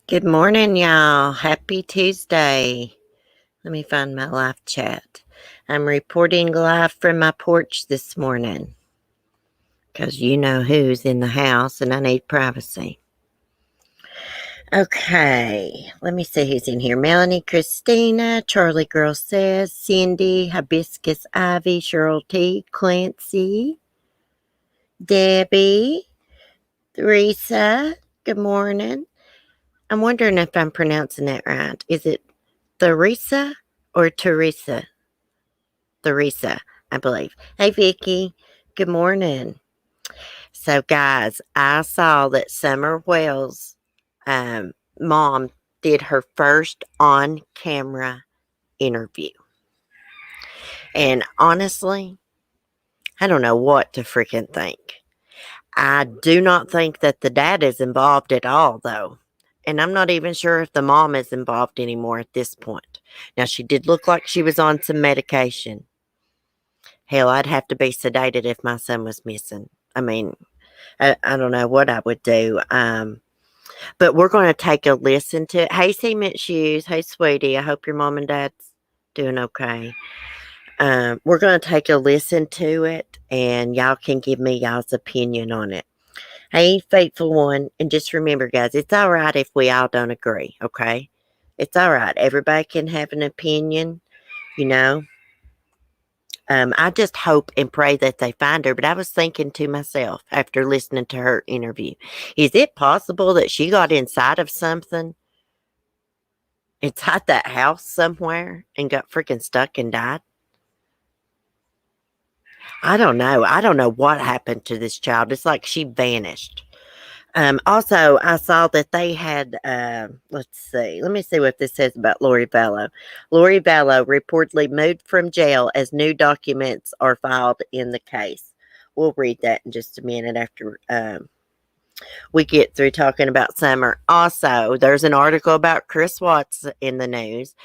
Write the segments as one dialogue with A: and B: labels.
A: Good morning, y'all. Happy Tuesday. Let me find my live chat. I'm reporting live from my porch this morning because you know who's in the house and I need privacy. Okay, let me see who's in here. Melanie, Christina, Charlie Girl Says, Cindy, Hibiscus Ivy, Cheryl T, Clancy, Debbie, Theresa. Good morning. I'm wondering if I'm pronouncing that right. Is it Theresa or Teresa? Theresa, I believe. Hey, Vicky. Good morning. So, guys, I saw that Summer Wells' mom did her first on-camera interview. And honestly, I don't know what to freaking think. I do not think that the dad is involved at all, though. And I'm not even sure if the mom is involved anymore at this point. Now, she did look like she was on some medication. Hell, I'd have to be sedated if my son was missing. I mean, I don't know what I would do. But we're going to take a listen to it. Hey, Cement Shoes. Hey, sweetie. I hope your mom and dad's doing okay. We're going to take a listen to it, and y'all can give me y'all's opinion on it. Hey, faithful one. And just remember, guys, it's all right if we all don't agree, okay? It's all right. Everybody can have an opinion, you know. I just hope and pray that they find her. But I was thinking to myself after listening to her interview, is it possible that she got inside of something, inside that house somewhere, and got freaking stuck and died? I don't know. I don't know what happened to this child. It's like she vanished. Also, I saw that they had, let's see, let me see what this says about Lori Vallow. Lori Vallow reportedly moved from jail as new documents are filed in the case. We'll read that in just a minute after we get through talking about Summer. Also, there's an article about Chris Watts in the news.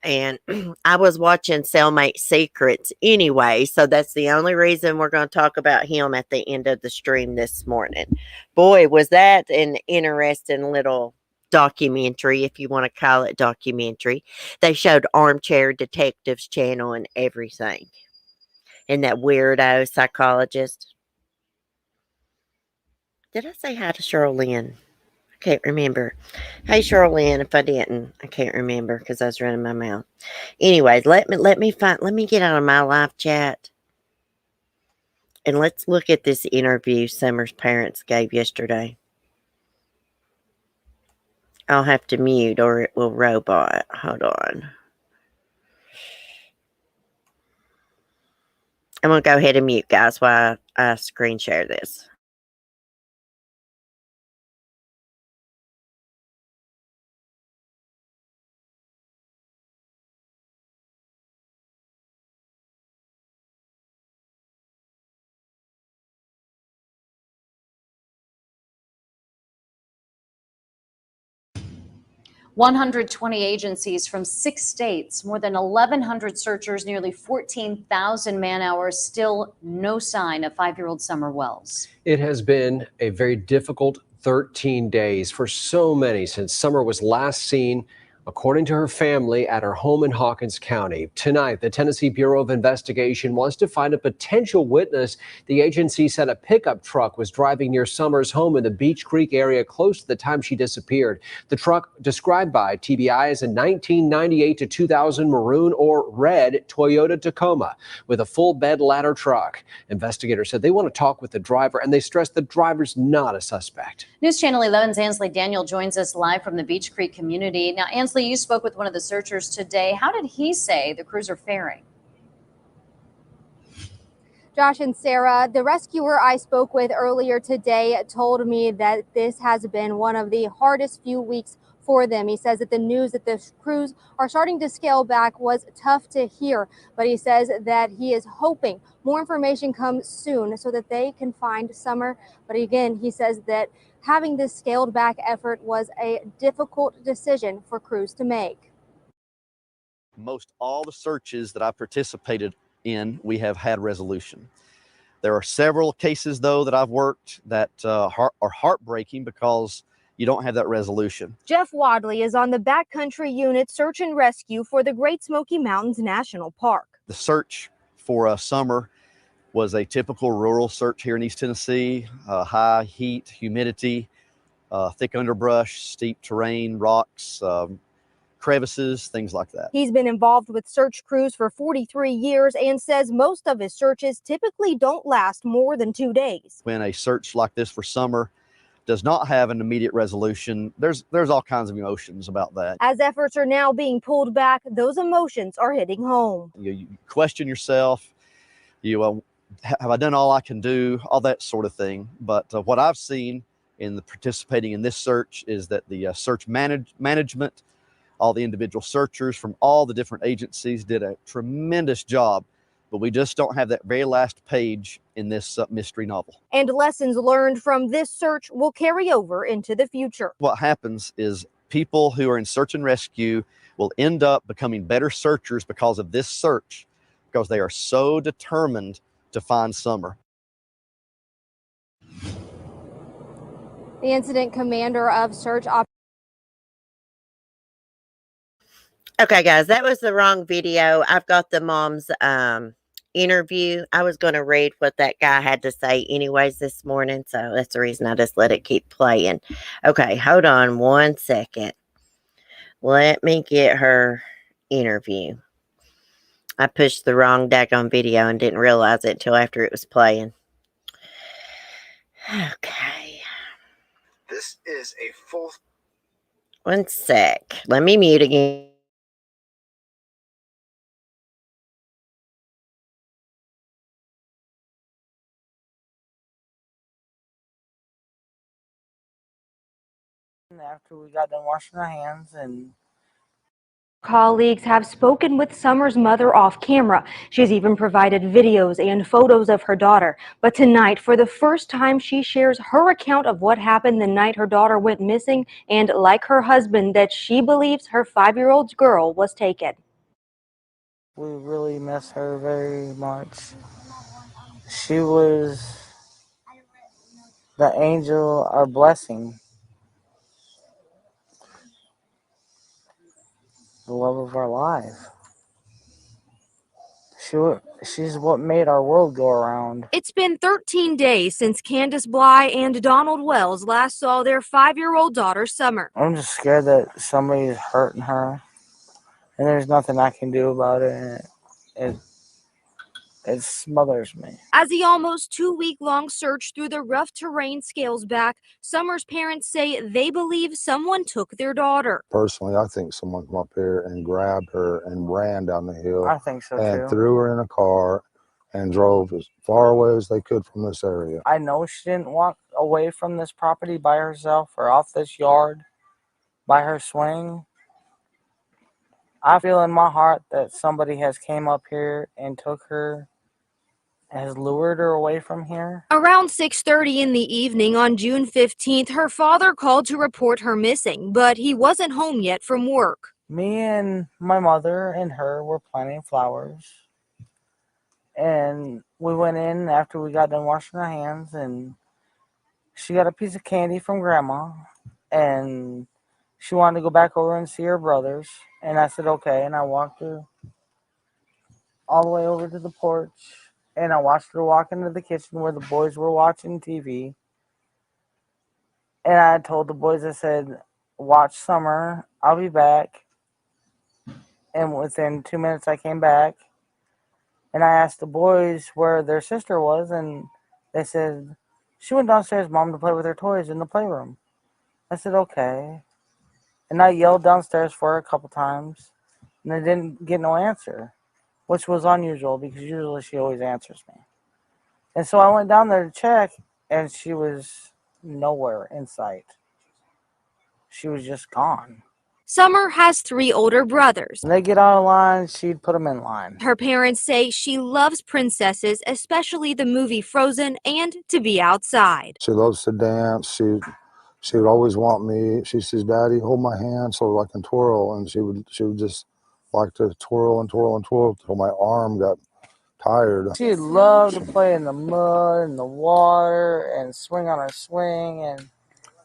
A: And I was watching Cellmate Secrets anyway, so that's the only reason we're going to talk about him at the end of the stream this morning. Boy, was that an interesting little documentary, if you want to call it documentary. They showed Armchair Detectives channel and everything. And that weirdo psychologist. Did I say hi to Cheryl Lynn? Can't remember. Hey, Charlene, if I didn't, I can't remember because I was running my mouth. Anyways, let me get out of my live chat and let's look at this interview Summer's parents gave yesterday. I'll have to mute or it will robot. Hold on. I'm going to go ahead and mute, guys, while I screen share this.
B: One 120 agencies from 6 states, more than 1,100 searchers, nearly 14,000 man-hours, still no sign of 5-year-old Summer Wells.
C: It has been a very difficult 13 days for so many since Summer was last seen according to her family, at her home in Hawkins County. Tonight, the Tennessee Bureau of Investigation wants to find a potential witness. The agency said a pickup truck was driving near Summer's home in the Beech Creek area close to the time she disappeared. The truck, described by TBI as a 1998 to 2000 maroon or red Toyota Tacoma with a full bed ladder truck. Investigators said they want to talk with the driver, and they stressed the driver's not a suspect.
B: News Channel 11's Ansley Daniel joins us live from the Beech Creek community. Now, Ansley, you spoke with one of the searchers today. How did he say the crews are faring?
D: Josh and Sarah, the rescuer I spoke with earlier today told me that this has been one of the hardest few weeks for them. He says that the news that the crews are starting to scale back was tough to hear, but he says that he is hoping more information comes soon so that they can find Summer. But again, he says that having this scaled back effort was a difficult decision for crews to make.
E: Most all the searches that I participated in, we have had resolution. There are several cases, though, that I've worked that are heartbreaking because you don't have that resolution.
D: Jeff Wadley is on the backcountry unit search and rescue for the Great Smoky Mountains National Park.
E: The search for Summer was a typical rural search here in East Tennessee. High heat, humidity, thick underbrush, steep terrain, rocks, crevices, things like that.
D: He's been involved with search crews for 43 years and says most of his searches typically don't last more than 2 days.
E: When a search like this for Summer does not have an immediate resolution, there's all kinds of emotions about that.
D: As efforts are now being pulled back, those emotions are hitting home.
E: You question yourself, have I done all I can do, all that sort of thing. But what I've seen in the participating in this search is that the search management, all the individual searchers from all the different agencies did a tremendous job, but we just don't have that very last page in this mystery novel.
D: And lessons learned from this search will carry over into the future.
E: What happens is people who are in search and rescue will end up becoming better searchers because of this search, because they are so determined to find Summer.
D: The incident commander of search operations.
A: Okay, guys, that was the wrong video. I've got the mom's interview. I was going to read what that guy had to say anyways this morning, so that's the reason I just let it keep playing. Okay, hold on one second. Let me get her interview. I pushed the wrong daggone video and didn't realize it until after it was playing. Okay.
F: This is a full...
A: One sec. Let me mute again.
G: After we got done washing our hands, and
D: Colleagues have spoken with Summer's mother off camera. She's even provided videos and photos of her daughter. But tonight, for the first time, she shares her account of what happened the night her daughter went missing, and like her husband, that she believes her 5-year-old girl was taken.
G: we really miss her very much. She was the angel, our blessing, the love of our life. She's what made our world go around.
D: It's been 13 days since Candace Bly and Donald Wells last saw their 5-year-old daughter, Summer.
G: I'm just scared that somebody's hurting her, and there's nothing I can do about it. It smothers me.
D: As the almost 2-week-long search through the rough terrain scales back, Summer's parents say they believe someone took their daughter.
H: Personally, I think someone come up here and grabbed her and ran down the hill
G: I think so
H: and
G: too.
H: threw her in a car and drove as far away as they could from this area.
G: I know she didn't walk away from this property by herself or off this yard by her swing. I feel in my heart that somebody has came up here and took her, has lured her away from here.
D: Around 6:30 in the evening on June 15th, her father called to report her missing, but he wasn't home yet from work.
G: Me and my mother and her were planting flowers. And we went in after we got done washing our hands, and she got a piece of candy from Grandma, and She wanted to go back over and see her brothers, and I said okay, and I walked her all the way over to the porch, and I watched her walk into the kitchen where the boys were watching TV. And I told the boys, I said, watch Summer, I'll be back. And within 2 minutes, I came back. And I asked the boys where their sister was, and they said, she went downstairs, Mom, to play with her toys in the playroom. I said, okay. And I yelled downstairs for her a couple times, and I didn't get no answer, which was unusual because usually she always answers me. And so I went down there to check, and she was nowhere in sight. She was just gone.
D: Summer has 3 older brothers.
G: When they get out of line, she'd put them in line.
D: Her parents say she loves princesses, especially the movie Frozen, and to be outside.
H: She loves to dance. She would always want me. She says, "Daddy, hold my hand so I can twirl." And she would just like to twirl and twirl and twirl until my arm got tired.
G: She'd love to play in the mud and the water and swing on her swing and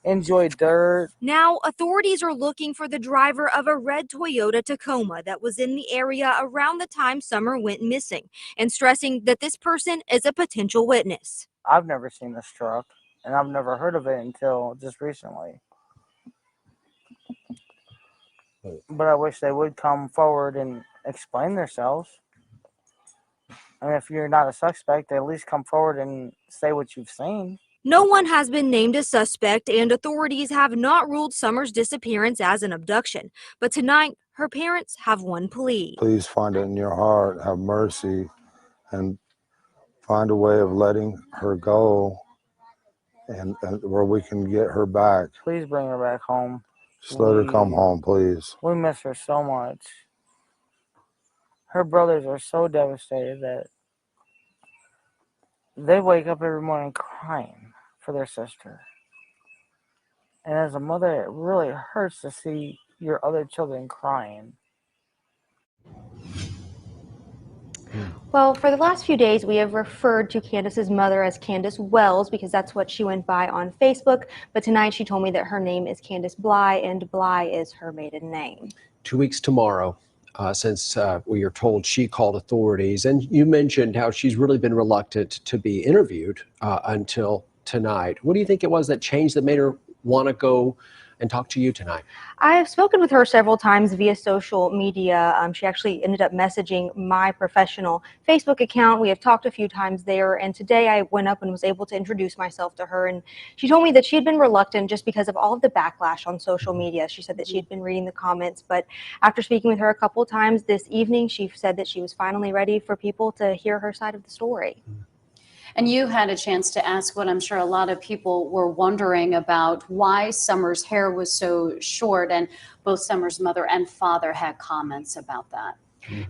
G: enjoy dirt.
D: Now, authorities are looking for the driver of a red Toyota Tacoma that was in the area around the time Summer went missing, and stressing that this person is a potential witness.
G: I've never seen this truck, and I've never heard of it until just recently. But I wish they would come forward and explain themselves. I mean, if you're not a suspect, at least come forward and say what you've seen.
D: No one has been named a suspect, and authorities have not ruled Summer's disappearance as an abduction. But tonight, her parents have one plea.
H: Please find it in your heart, have mercy, and find a way of letting her go and where we can get her back.
G: Please bring her back home.
H: Just let her come home, please.
G: We miss her so much. Her brothers are so devastated that they wake up every morning crying for their sister. And as a mother, it really hurts to see your other children crying.
D: Well, for the last few days, we have referred to Candace's mother as Candace Wells because that's what she went by on Facebook. But tonight she told me that her name is Candace Bly, and Bly is her maiden name.
C: 2 weeks tomorrow, since we are told she called authorities. And you mentioned how she's really been reluctant to be interviewed until tonight. What do you think it was that changed that made her want to go and talk to you tonight?
D: I have spoken with her several times via social media. She actually ended up messaging my professional Facebook account. We have talked a few times there, and today I went up and was able to introduce myself to her, and she told me that she had been reluctant just because of all of the backlash on social media. She said that she had been reading the comments, but after speaking with her a couple of times this evening, she said that she was finally ready for people to hear her side of the story.
B: And you had a chance to ask what I'm sure a lot of people were wondering about, why Summer's hair was so short, and both Summer's mother and father had comments about that.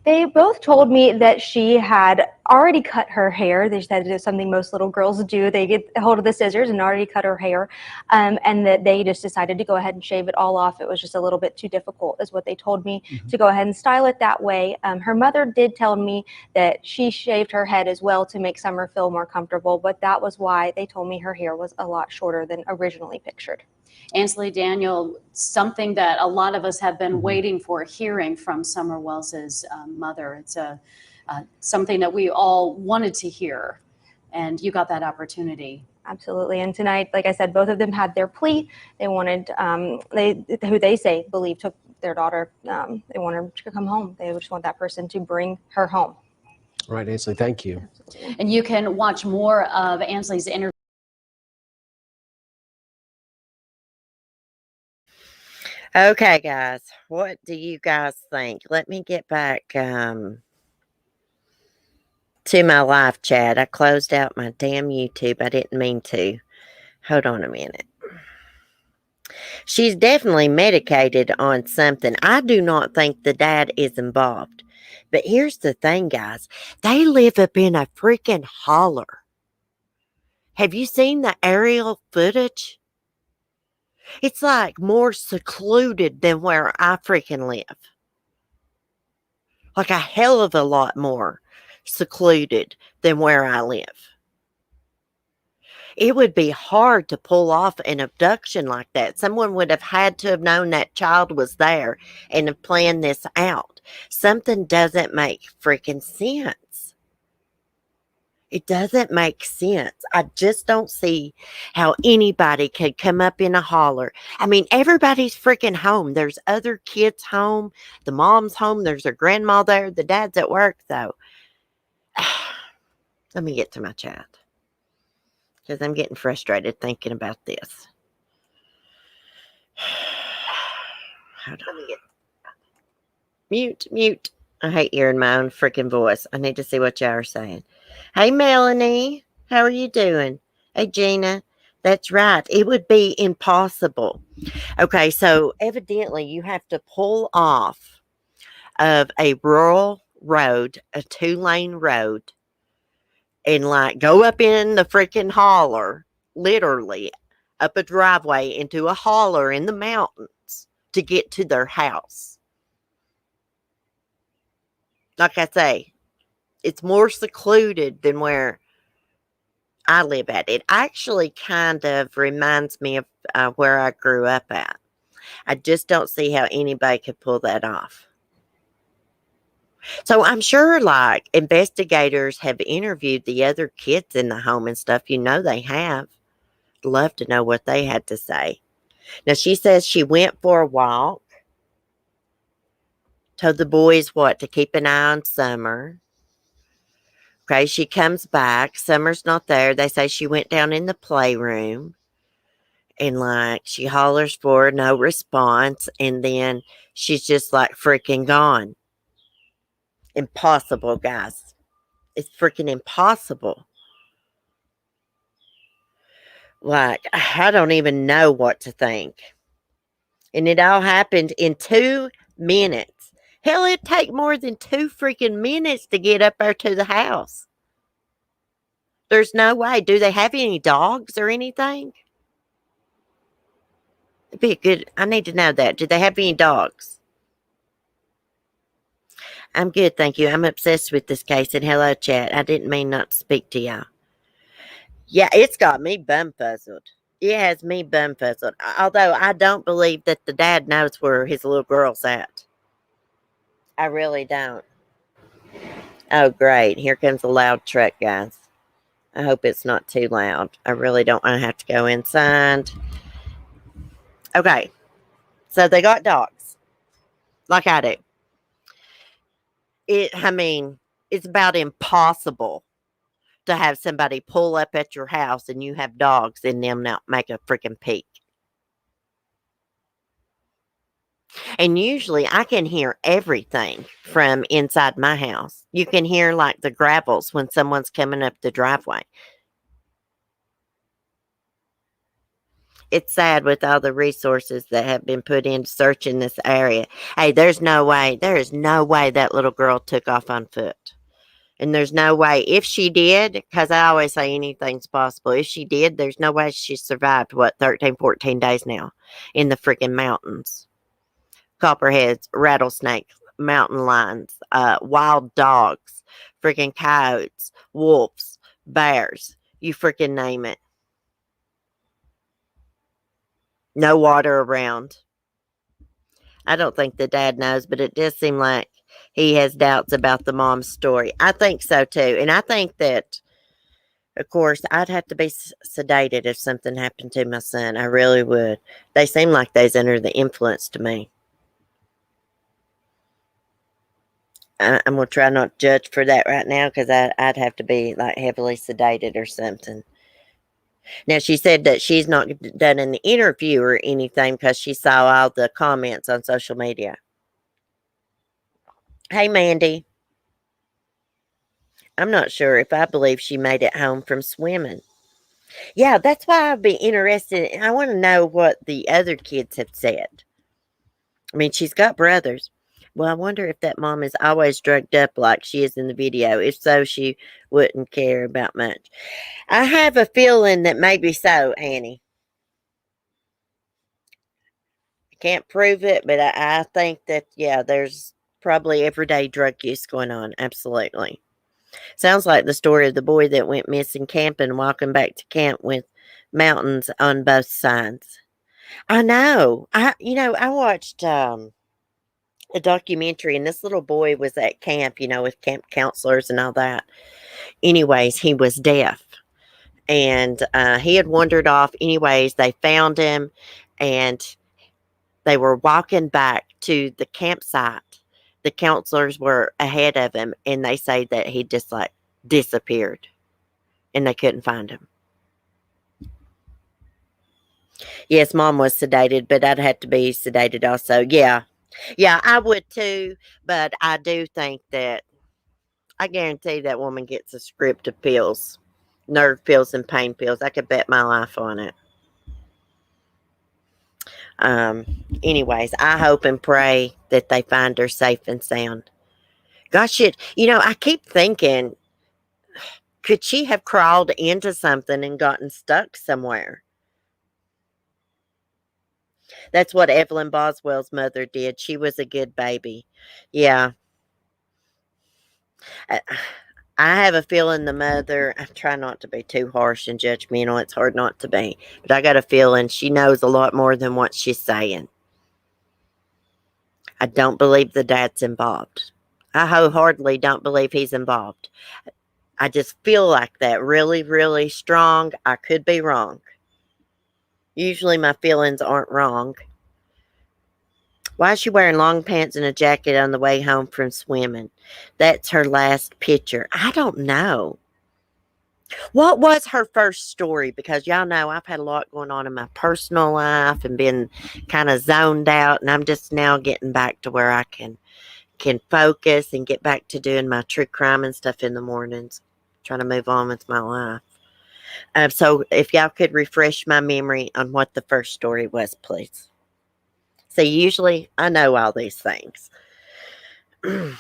D: They both told me that she had already cut her hair. They said it's something most little girls do. They get a hold of the scissors and already cut her hair, and that they just decided to go ahead and shave it all off. It was just a little bit too difficult, is what they told me, to go ahead and style it that way. Her mother did tell me that she shaved her head as well to make Summer feel more comfortable, but that was why they told me her hair was a lot shorter than originally pictured.
B: Ansley, Daniel, something that a lot of us have been waiting for, hearing from Summer Wells's mother. It's something that we all wanted to hear, and you got that opportunity.
D: Absolutely. And tonight, like I said, both of them had their plea. They wanted, who they say believe took their daughter, they want her to come home. They just want that person to bring her home.
C: All right, Ansley, thank you.
D: Absolutely.
B: And you can watch more of Ansley's interview.
A: Okay, guys, what do you guys think? Let me get back to my live chat. I closed out my damn YouTube. I didn't mean to. Hold on a minute. She's definitely medicated on something. I do not think the dad is involved. But here's the thing, guys. They live up in a freaking holler. Have you seen the aerial footage? It's like more secluded than where I freaking live. Like a hell of a lot more secluded than where I live. It would be hard to pull off an abduction like that. Someone would have had to have known that child was there and have planned this out. Something doesn't make freaking sense. It doesn't make sense. I just don't see how anybody could come up in a holler. I mean, everybody's freaking home. There's other kids home. The mom's home. There's her grandma there. The dad's at work, though. Let me get to my chat because I'm getting frustrated thinking about this. Hold on. Mute. I hate hearing my own freaking voice. I need to see what y'all are saying. Hey, Melanie. How are you doing? Hey, Gina. That's right. It would be impossible. Okay, so evidently you have to pull off of a rural road, a 2-lane road, and like go up in the freaking holler, literally up a driveway into a holler in the mountains to get to their house. Like I say, it's more secluded than where I live at. It actually kind of reminds me of where I grew up at. I just don't see how anybody could pull that off. So I'm sure like investigators have interviewed the other kids in the home and stuff. You know they have. Love to know what they had to say. Now she says she went for a walk. Told the boys what? To keep an eye on Summer. Okay, she comes back. Summer's not there. They say she went down in the playroom. And like she hollers for her, no response. And then she's just like freaking gone. Impossible, guys. It's freaking impossible. Like, I don't even know what to think. And it all happened in 2 minutes. Hell, it'd take more than 2 freaking minutes to get up there to the house. There's no way. Do they have any dogs or anything? It'd be good. I need to know that. Do they have any dogs? I'm good, thank you. I'm obsessed with this case. And hello, chat. I didn't mean not to speak to y'all. Yeah, it's got me bumfuzzled. It has me bumfuzzled. Although I don't believe that the dad knows where his little girl's at. I really don't. Oh, great. Here comes a loud truck, guys. I hope it's not too loud. I really don't want to have to go inside. Okay. So they got dogs. Like I do. It's about impossible to have somebody pull up at your house and you have dogs and them not make a freaking peek. And usually I can hear everything from inside my house. You can hear like the gravels when someone's coming up the driveway. It's sad with all the resources that have been put into searching this area. Hey, there is no way that little girl took off on foot. And there's no way, if she did, because I always say anything's possible. If she did, there's no way she survived, 13, 14 days now in the freaking mountains. Copperheads, rattlesnakes, mountain lions, wild dogs, freaking coyotes, wolves, bears, you freaking name it. No water around. I don't think the dad knows, but it does seem like he has doubts about the mom's story. I think so too. And I think that, of course, I'd have to be sedated if something happened to my son. I really would. They seem like they's under the influence to me. I'm going to try not to judge for that right now because I'd have to be like heavily sedated or something. Now, she said that she's not done an interview or anything because she saw all the comments on social media. Hey, Mandy. I'm not sure if I believe she made it home from swimming. Yeah, that's why I'd be interested. I want to know what the other kids have said. I mean, she's got brothers. Well, I wonder if that mom is always drugged up like she is in the video. If so, she wouldn't care about much. I have a feeling that maybe so, Annie. I can't prove it, but I think that, yeah, there's probably everyday drug use going on. Absolutely. Sounds like the story of the boy that went missing camping, walking back to camp with mountains on both sides. I know. I watched a documentary, and this little boy was at camp, with camp counselors and all that. Anyways, he was deaf, and he had wandered off. Anyways, they found him, and they were walking back to the campsite. The counselors were ahead of him, and they say that he just like disappeared, and they couldn't find him. Yes, mom was sedated, but I'd have to be sedated also. Yeah. Yeah, I would too, but I do think that I guarantee that woman gets a script of pills, nerve pills and pain pills. I could bet my life on it. Um, Anyways, I hope and pray that they find her safe and sound. Gosh, I keep thinking, could she have crawled into something and gotten stuck somewhere? That's what Evelyn Boswell's mother did. She was a good baby. Yeah. I, I have a feeling the mother, I try not to be too harsh and judgmental. It's hard not to be. But I got a feeling she knows a lot more than what she's saying. I don't believe the dad's involved. I wholeheartedly don't believe he's involved. I just feel like that really, really strong. I could be wrong. Usually my feelings aren't wrong. Why is she wearing long pants and a jacket on the way home from swimming? That's her last picture. I don't know. What was her first story? Because y'all know I've had a lot going on in my personal life and been kind of zoned out, and I'm just now getting back to where I can focus and get back to doing my true crime and stuff in the mornings. Trying to move on with my life. So if y'all could refresh my memory on what the first story was, please. So usually I know all these things. And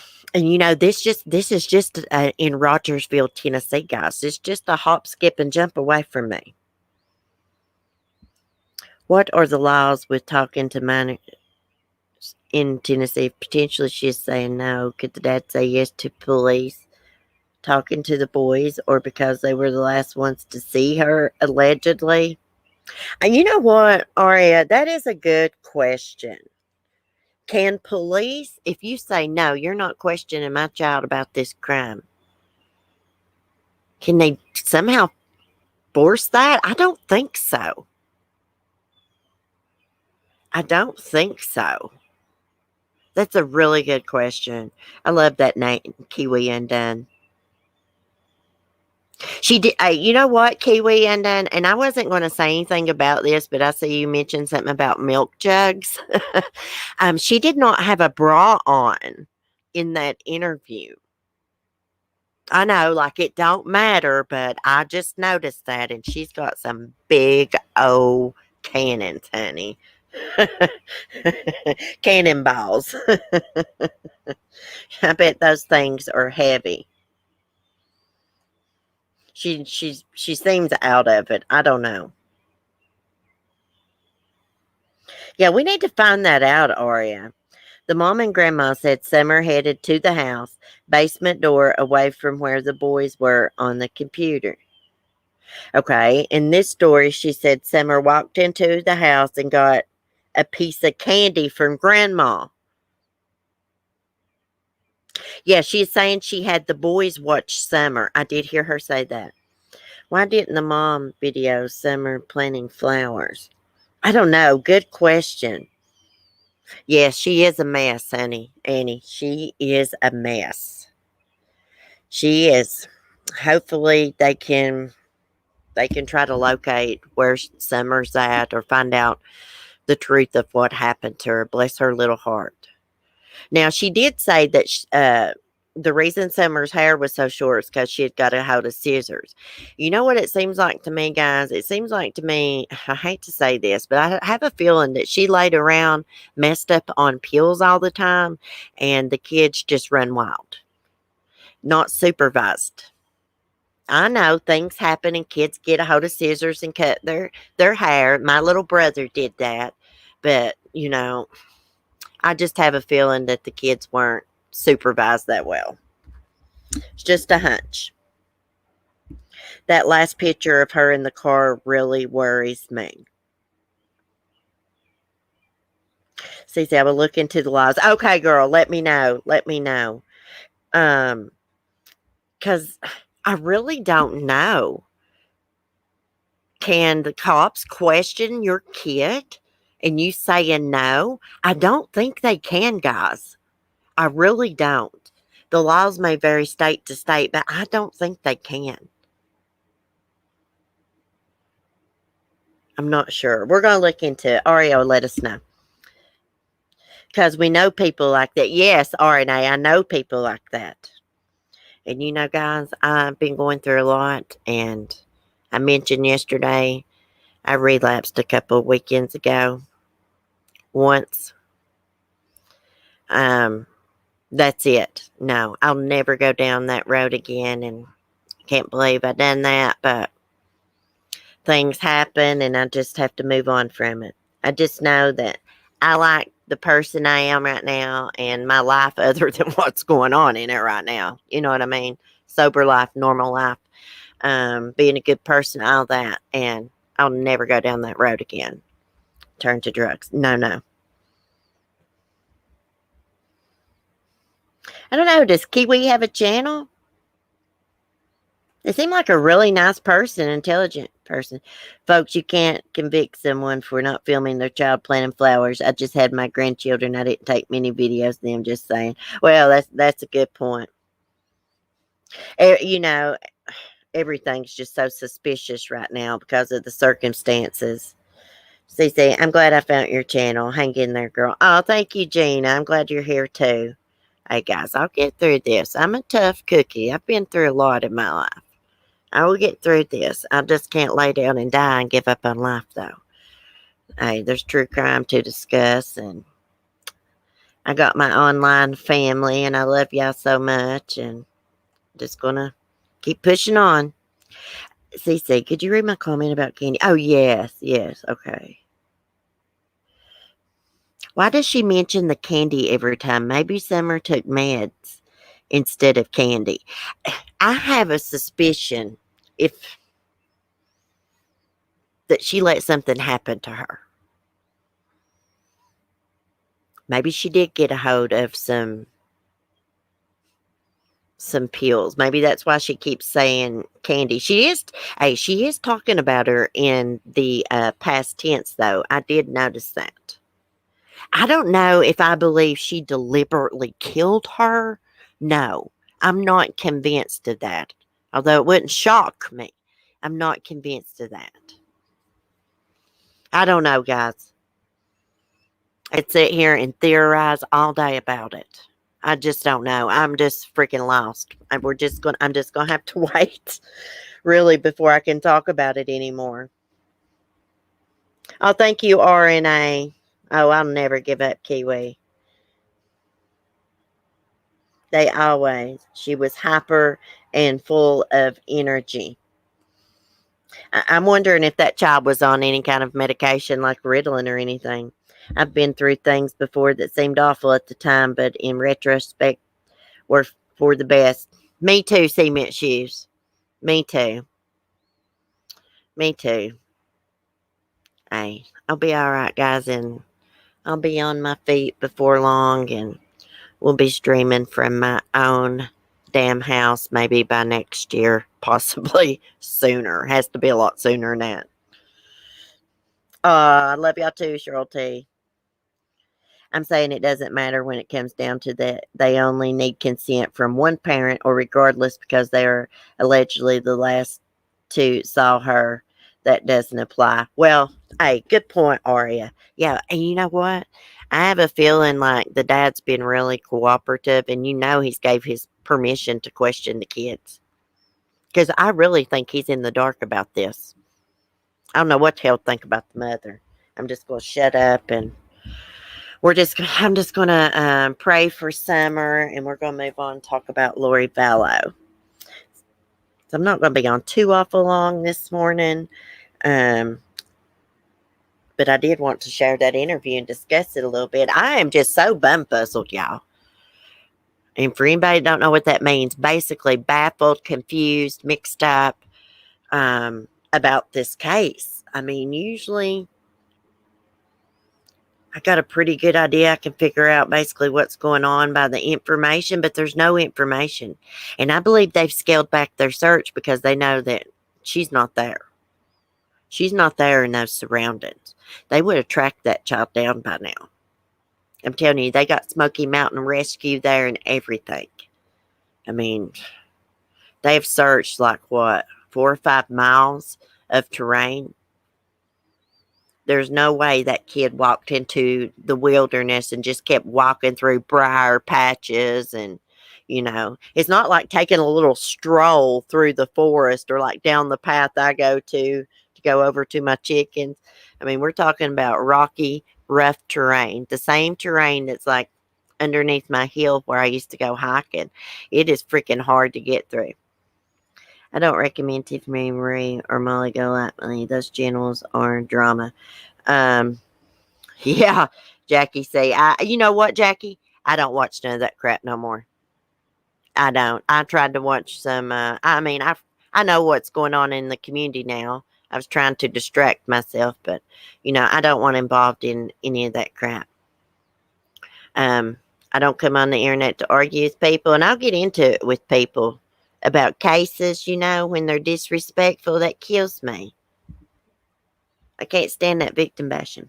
A: this is just in Rogersville, Tennessee, guys. It's just a hop, skip, and jump away from me. What are the laws with talking to minors in Tennessee? Potentially she's saying no. Could the dad say yes to police talking to the boys, or because they were the last ones to see her, allegedly? And you know what, Aria? That is a good question. Can police, if you say no, you're not questioning my child about this crime, can they somehow force that? I don't think so. I don't think so. That's a really good question. I love that name, Kiwi Undone. She did. You know what, Kiwi Undone? And I wasn't going to say anything about this, but I see you mentioned something about milk jugs. She did not have a bra on in that interview. I know, like it don't matter, but I just noticed that, and she's got some big old cannons, honey. Cannonballs. I bet those things are heavy. She seems out of it. I don't know. Yeah, we need to find that out, Aria. The mom and grandma said Summer headed to the house, basement door away from where the boys were on the computer. Okay, in this story, she said Summer walked into the house and got a piece of candy from grandma. Yeah, she's saying she had the boys watch Summer. I did hear her say that. Why didn't the mom video Summer planting flowers? I don't know. Good question. Yes, she is a mess, honey. Annie, she is a mess. She is. Hopefully they can try to locate where Summer's at or find out the truth of what happened to her. Bless her little heart. Now, she did say that the reason Summer's hair was so short is because she had got a hold of scissors. You know what it seems like to me, guys? It seems like to me, I hate to say this, but I have a feeling that she laid around messed up on pills all the time, and the kids just run wild. Not supervised. I know things happen and kids get a hold of scissors and cut their hair. My little brother did that. But, I just have a feeling that the kids weren't supervised that well. It's just a hunch. That last picture of her in the car really worries me. Cece, I will look into the laws. Okay, girl, let me know. Let me know. Because I really don't know. Can the cops question your kid and you saying no? I don't think they can, guys. I really don't. The laws may vary state to state, but I don't think they can. I'm not sure. We're going to look into it. Ario, let us know. Because we know people like that. Yes, RNA, I know people like that. And you know, guys, I've been going through a lot. And I mentioned yesterday, I relapsed a couple of weekends ago. Once. That's it. No, I'll never go down that road again. And can't believe I done that. But things happen and I just have to move on from it. I just know that I like the person I am right now and my life other than what's going on in it right now. You know what I mean? Sober life, normal life, being a good person, all that. And I'll never go down that road again. Turn to drugs. No, no. I don't know. Does Kiwi have a channel? They seem like a really nice person, intelligent person. Folks, you can't convict someone for not filming their child planting flowers. I just had my grandchildren. I didn't take many videos of them, just saying. Well, that's a good point. You know, everything's just so suspicious right now because of the circumstances. CC, I'm glad I found your channel. Hang in there, girl. Oh, thank you, Gina. I'm glad you're here, too. Hey, guys, I'll get through this. I'm a tough cookie. I've been through a lot in my life. I will get through this. I just can't lay down and die and give up on life, though. Hey, there's true crime to discuss, and I got my online family, and I love y'all so much, and just gonna keep pushing on. Cece, could you read my comment about candy? Oh, yes, okay. Why does she mention the candy every time? Maybe Summer took meds instead of candy. I have a suspicion if that she let something happen to her. Maybe she did get a hold of some pills. Maybe that's why she keeps saying candy. She is talking about her in the past tense, though. I did notice that. I don't know if I believe she deliberately killed her. No, I'm not convinced of that. Although it wouldn't shock me. I'm not convinced of that. I don't know, guys. I'd sit here and theorize all day about it. I just don't know. I'm just freaking lost. I'm just gonna have to wait, really, before I can talk about it anymore. Oh, thank you, RNA. Oh, I'll never give up Kiwi. She was hyper and full of energy. I'm wondering if that child was on any kind of medication like Ritalin or anything. I've been through things before that seemed awful at the time, but in retrospect, were for the best. Me too, cement shoes. Me too. Me too. Hey, I'll be all right, guys, and I'll be on my feet before long, and we'll be streaming from my own damn house maybe by next year, possibly sooner. Has to be a lot sooner than that. I love y'all too, Cheryl T. I'm saying it doesn't matter when it comes down to that. They only need consent from one parent, or regardless, because they are allegedly the last two saw her. That doesn't apply. Well, hey, good point, Aria. Yeah, and you know what? I have a feeling like the dad's been really cooperative, and he's gave his permission to question the kids. Because I really think he's in the dark about this. I don't know what he'll think about the mother. I'm just going to shut up and I'm just going to pray for Summer, and we're going to move on and talk about Lori Vallow. So I'm not going to be on too awful long this morning. But I did want to share that interview and discuss it a little bit. I am just so bumfuzzled, y'all. And for anybody that don't know what that means, basically baffled, confused, mixed up about this case. I mean, usually I got a pretty good idea. I can figure out basically what's going on by the information, but there's no information. And I believe they've scaled back their search because they know that she's not there. She's not there in those surroundings. They would have tracked that child down by now. I'm telling you, they got Smoky Mountain Rescue there and everything. I mean, they've searched like what, 4 or 5 miles of terrain. There's no way that kid walked into the wilderness and just kept walking through briar patches. And, it's not like taking a little stroll through the forest or like down the path I go to go over to my chickens. I mean, we're talking about rocky, rough terrain, the same terrain that's like underneath my hill where I used to go hiking. It is freaking hard to get through. I don't recommend Tiffany Marie or Molly Golightly. Those channels are drama. Yeah, Jackie say, you know what, Jackie? I don't watch none of that crap no more. I don't. I tried to watch some, I know what's going on in the community now. I was trying to distract myself, but, I don't want involved in any of that crap. I don't come on the internet to argue with people, and I'll get into it with people about cases, when they're disrespectful. That kills me. I can't stand that victim bashing.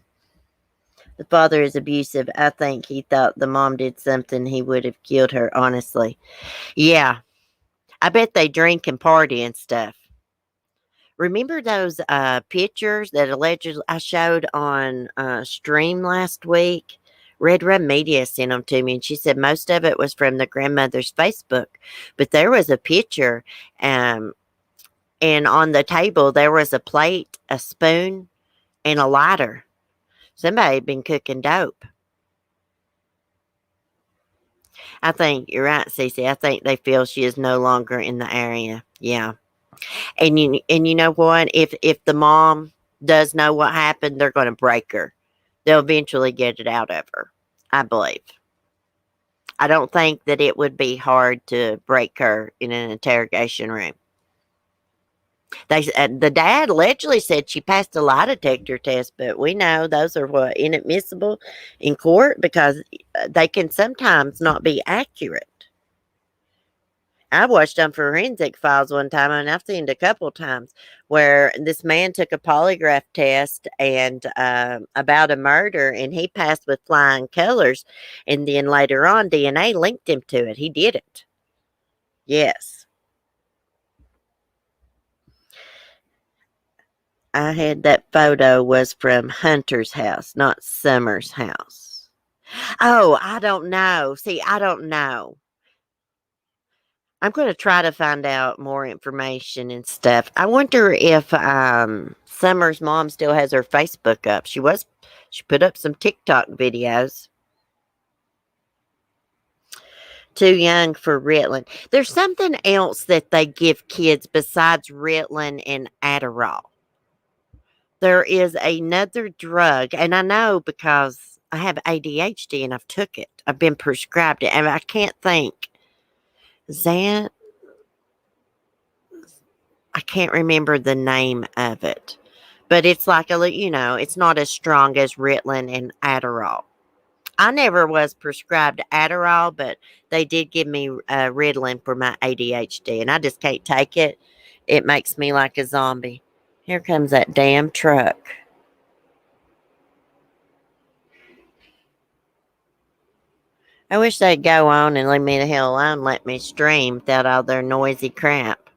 A: The father is abusive. I think he thought the mom did something, he would have killed her, honestly. Yeah, I bet they drink and party and stuff. Remember those pictures that allegedly I showed on stream last week? Red Rum Media sent them to me, and she said most of it was from the grandmother's Facebook. But there was a picture, and on the table there was a plate, a spoon, and a lighter. Somebody had been cooking dope. I think you're right, Cece. I think they feel she is no longer in the area. Yeah. And you know what? If the mom does know what happened, they're going to break her. They'll eventually get it out of her, I believe. I don't think that it would be hard to break her in an interrogation room. The dad allegedly said she passed a lie detector test, but we know those are inadmissible in court because they can sometimes not be accurate. I watched on Forensic Files one time, and I've seen it a couple times where this man took a polygraph test and about a murder, and he passed with flying colors. And then later on, DNA linked him to it. He did it. Yes. I had that photo was from Hunter's house, not Summer's house. Oh, I don't know. See, I don't know. I'm going to try to find out more information and stuff. I wonder if Summer's mom still has her Facebook up. She put up some TikTok videos. Too young for Ritalin. There's something else that they give kids besides Ritalin and Adderall. There is another drug, and I know because I have ADHD and I've took it. I've been prescribed it, and I can't think. I can't remember the name of it, but it's like it's not as strong as Ritalin and Adderall. I never was prescribed Adderall, but they did give me Ritalin for my ADHD, and I just can't take it. It makes me like a zombie. Here comes that damn truck. I wish they'd go on and leave me the hell alone, let me stream without all their noisy crap.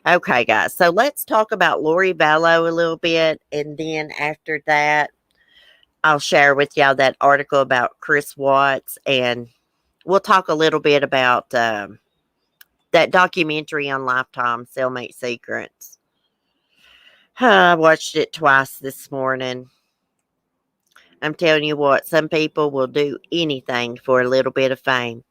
A: Okay, guys, so let's talk about Lori Vallow a little bit, and then after that, I'll share with y'all that article about Chris Watts, and we'll talk a little bit about that documentary on Lifetime, Cellmate Secrets. I watched it twice this morning. I'm telling you what, some people will do anything for a little bit of fame.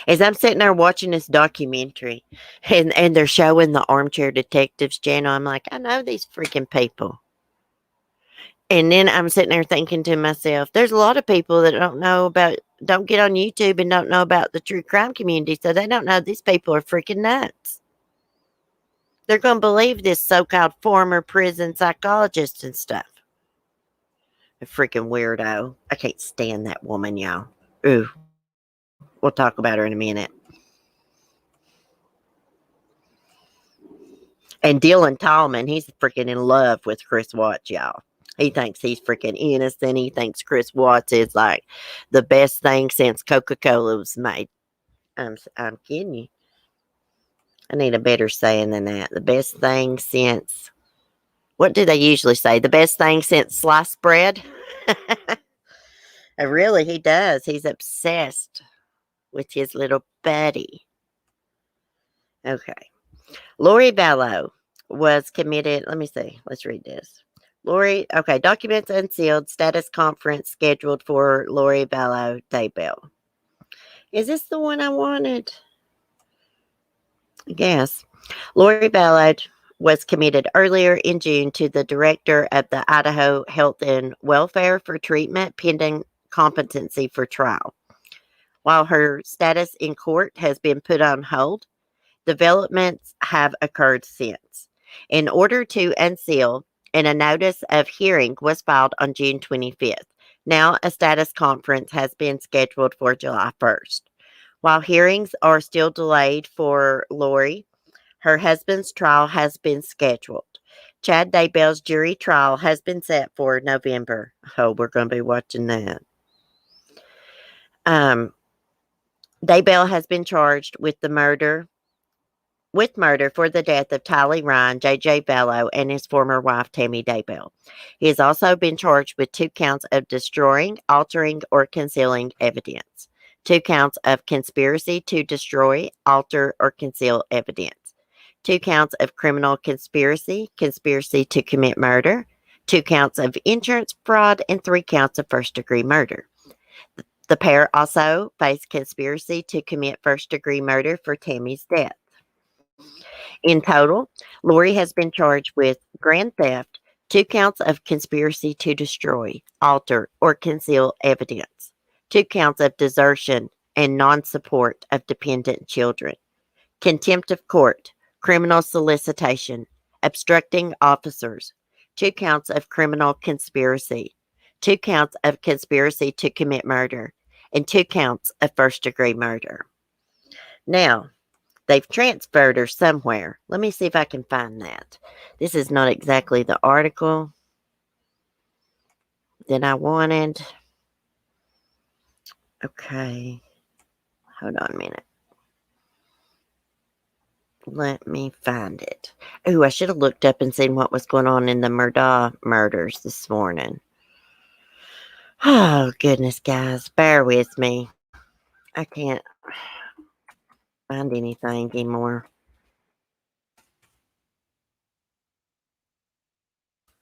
A: As I'm sitting there watching this documentary, and they're showing the Armchair Detectives channel, I'm like, I know these freaking people. And then I'm sitting there thinking to myself, there's a lot of people that don't know about don't get on YouTube and don't know about the true crime community, so they don't know these people are freaking nuts. They're going to believe this so-called former prison psychologist and stuff. A freaking weirdo. I can't stand that woman, y'all. Ooh. We'll talk about her in a minute. And Dylan Tallman, he's freaking in love with Chris Watts, y'all. He thinks he's freaking innocent. He thinks Chris Watts is like the best thing since Coca-Cola was made. I'm kidding you. I need a better saying than that. The best thing since, what do they usually say? The best thing since sliced bread? Really, he does. He's obsessed with his little buddy. Okay. Lori Vallow was committed. Let me see. Let's read this. Lori, okay. Documents unsealed. Status conference scheduled for Lori Vallow debut. Is this the one I wanted? I guess. Lori Vallow was committed earlier in June to the director of the Idaho Health and Welfare for treatment pending competency for trial. While her status in court has been put on hold, developments have occurred since. In order to unseal, and a notice of hearing was filed on June 25th. Now, a status conference has been scheduled for July 1st. While hearings are still delayed for Lori, her husband's trial has been scheduled. Chad Daybell's jury trial has been set for November. Oh, we're going to be watching that. Daybell has been charged with murder for the death of Tylee Ryan, J.J. Vallow, and his former wife, Tammy Daybell. He has also been charged with 2 counts of destroying, altering, or concealing evidence, 2 counts of conspiracy to destroy, alter, or conceal evidence, 2 counts of criminal conspiracy, conspiracy to commit murder, 2 counts of insurance fraud, and 3 counts of first-degree murder. The pair also face conspiracy to commit first-degree murder for Tammy's death. In total, Lori has been charged with grand theft, 2 counts of conspiracy to destroy, alter, or conceal evidence, 2 counts of desertion and non-support of dependent children, contempt of court, criminal solicitation, obstructing officers, 2 counts of criminal conspiracy, 2 counts of conspiracy to commit murder, and 2 counts of first-degree murder. Now, they've transferred her somewhere. Let me see if I can find that. This is not exactly the article that I wanted. Okay. Hold on a minute. Let me find it. Oh, I should have looked up and seen what was going on in the Murdaugh murders this morning. Oh, goodness, guys. Bear with me. I can't find anything anymore.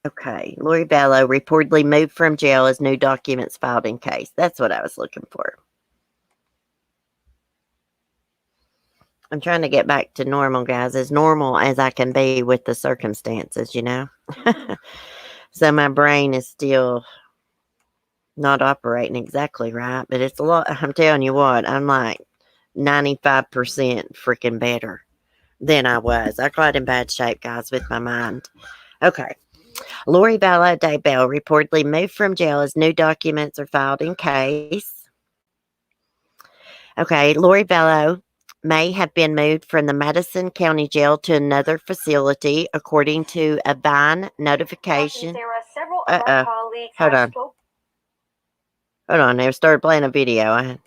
A: Okay. Lori Vallow reportedly moved from jail as new documents filed in case. That's what I was looking for. I'm trying to get back to normal, guys, as normal as I can be with the circumstances, you know? So my brain is still not operating exactly right, but it's a lot. I'm telling you what, I'm like 95% freaking better than I was. I got in bad shape, guys, with my mind. Okay. Lori Vallow Daybell reportedly moved from jail as new documents are filed in case. Okay, Lori Vallow may have been moved from the Madison County Jail to another facility, according to a Vine notification. Hold on. Hold on. They started playing a video.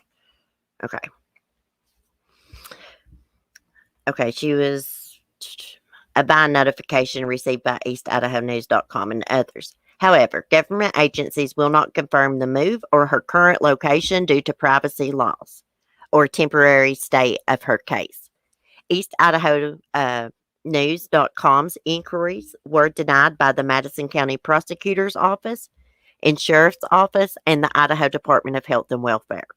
A: Okay. Okay, she was a Vine notification received by EastIdahoNews.com and others. However, government agencies will not confirm the move or her current location due to privacy laws or temporary stay of her case. EastIdahoNews.com's inquiries were denied by the Madison County Prosecutor's Office and Sheriff's Office and the Idaho Department of Health and Welfare.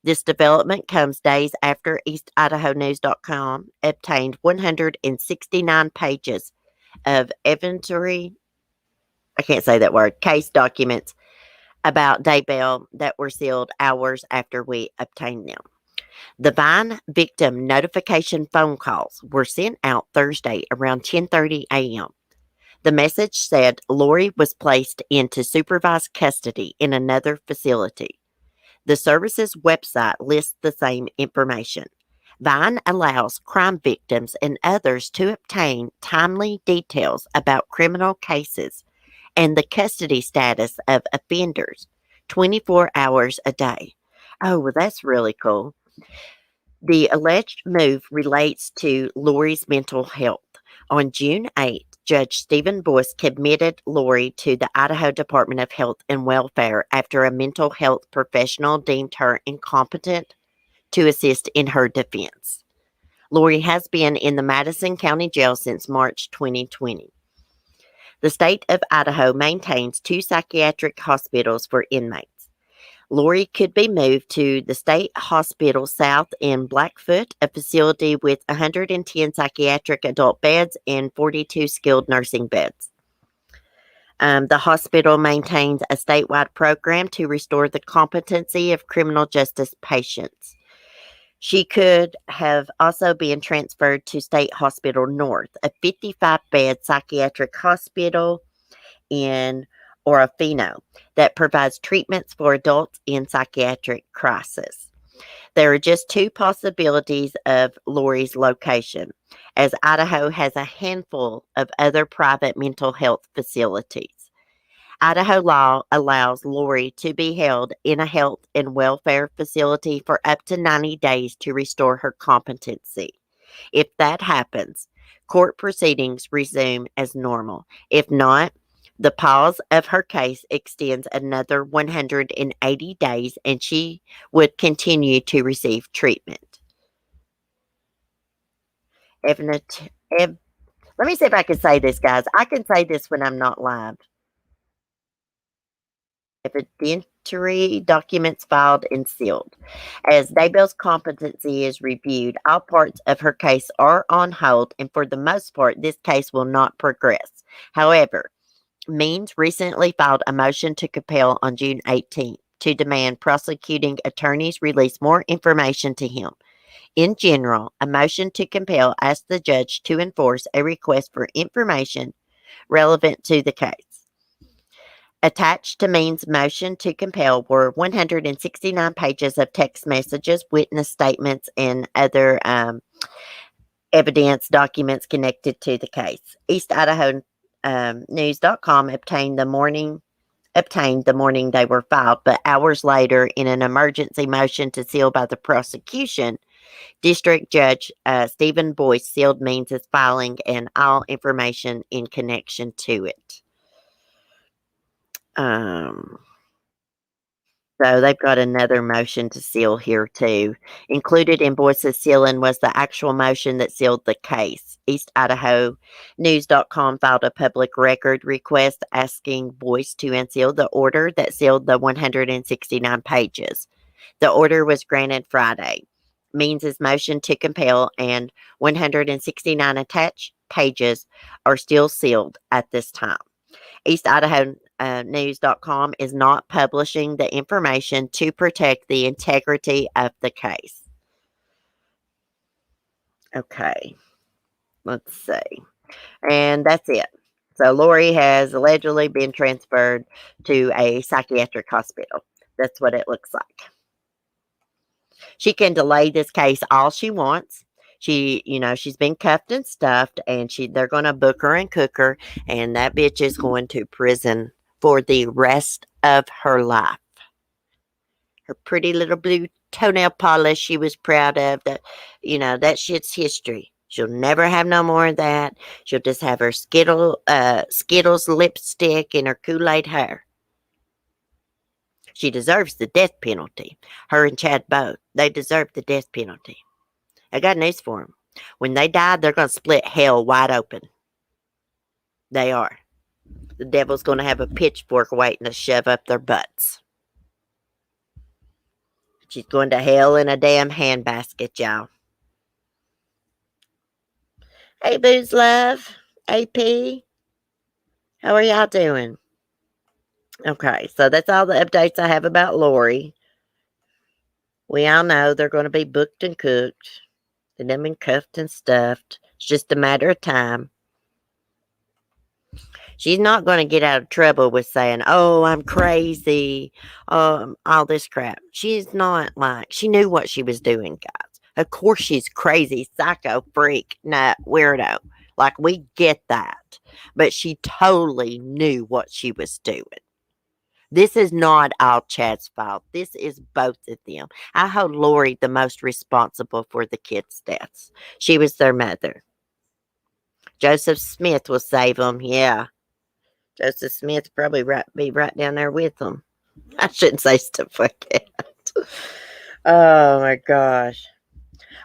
A: This development comes days after EastIdahoNews.com obtained 169 pages of inventory, I can't say that word, case documents about Daybell that were sealed hours after we obtained them. The Vine victim notification phone calls were sent out Thursday around 10:30 a.m. The message said Lori was placed into supervised custody in another facility. The service's website lists the same information. Vine allows crime victims and others to obtain timely details about criminal cases and the custody status of offenders 24 hours a day. Oh, well, that's really cool. The alleged move relates to Lori's mental health. On June 8th, Judge Stephen Boyce committed Lori to the Idaho Department of Health and Welfare after a mental health professional deemed her incompetent to assist in her defense. Lori has been in the Madison County Jail since March 2020. The state of Idaho maintains 2 psychiatric hospitals for inmates. Lori could be moved to the State Hospital South in Blackfoot, a facility with 110 psychiatric adult beds and 42 skilled nursing beds. The hospital maintains a statewide program to restore the competency of criminal justice patients. She could have also been transferred to State Hospital North, a 55-bed psychiatric hospital in Orofino that provides treatments for adults in psychiatric crisis. There are just 2 possibilities of Lori's location, as Idaho has a handful of other private mental health facilities. Idaho law allows Lori to be held in a health and welfare facility for up to 90 days to restore her competency. If that happens, court proceedings resume as normal. If not, the pause of her case extends another 180 days and she would continue to receive treatment. Let me see if I can say this, guys. I can say this when I'm not live. Evidentiary documents filed and sealed. As Daybell's competency is reviewed, all parts of her case are on hold, and for the most part, this case will not progress. However, Means recently filed a motion to compel on June 18th to demand prosecuting attorneys release more information to him. In general, a motion to compel asks the judge to enforce a request for information relevant to the case. Attached to Means' motion to compel were 169 pages of text messages, witness statements, and other evidence documents connected to the case. East Idaho News.com obtained the morning they were filed, but hours later, in an emergency motion to seal by the prosecution, District Judge Stephen Boyce sealed Means' filing and all information in connection to it. So they've got another motion to seal here too. Included in Boyce's sealing was the actual motion that sealed the case. East Idaho News.com filed a public record request asking Boyce to unseal the order that sealed the 169 pages. The order was granted Friday. Means' motion to compel and 169 attached pages are still sealed at this time. East Idaho News.com is not publishing the information to protect the integrity of the case. Okay, let's see. And that's it. So Lori has allegedly been transferred to a psychiatric hospital. That's what it looks like. She can delay this case all she wants. She's been cuffed and stuffed, and they're going to book her and cook her, and that bitch is going to prison for the rest of her life. Her pretty little blue toenail polish she was proud of, that shit's history. She'll never have no more of that. She'll just have her Skittles lipstick and her Kool-Aid hair. She deserves the death penalty. Her and Chad both. They deserve the death penalty. I got news for them. When they die, they're going to split hell wide open. They are. The devil's going to have a pitchfork waiting to shove up their butts. She's going to hell in a damn handbasket, y'all. Hey, Booze Love. AP. How are y'all doing? Okay, so that's all the updates I have about Lori. We all know they're going to be booked and cooked, and them and cuffed and stuffed. It's just a matter of time. She's not going to get out of trouble with saying, "Oh, I'm crazy," all this crap. She's not like she knew what she was doing, guys. Of course, she's crazy, psycho, freak, nut, weirdo. Like we get that, but she totally knew what she was doing. This is not all Chad's fault. This is both of them. I hold Lori the most responsible for the kids' deaths. She was their mother. Joseph Smith will save them. Yeah. Joseph Smith probably be right down there with them. I shouldn't say stuff like that. Oh my gosh.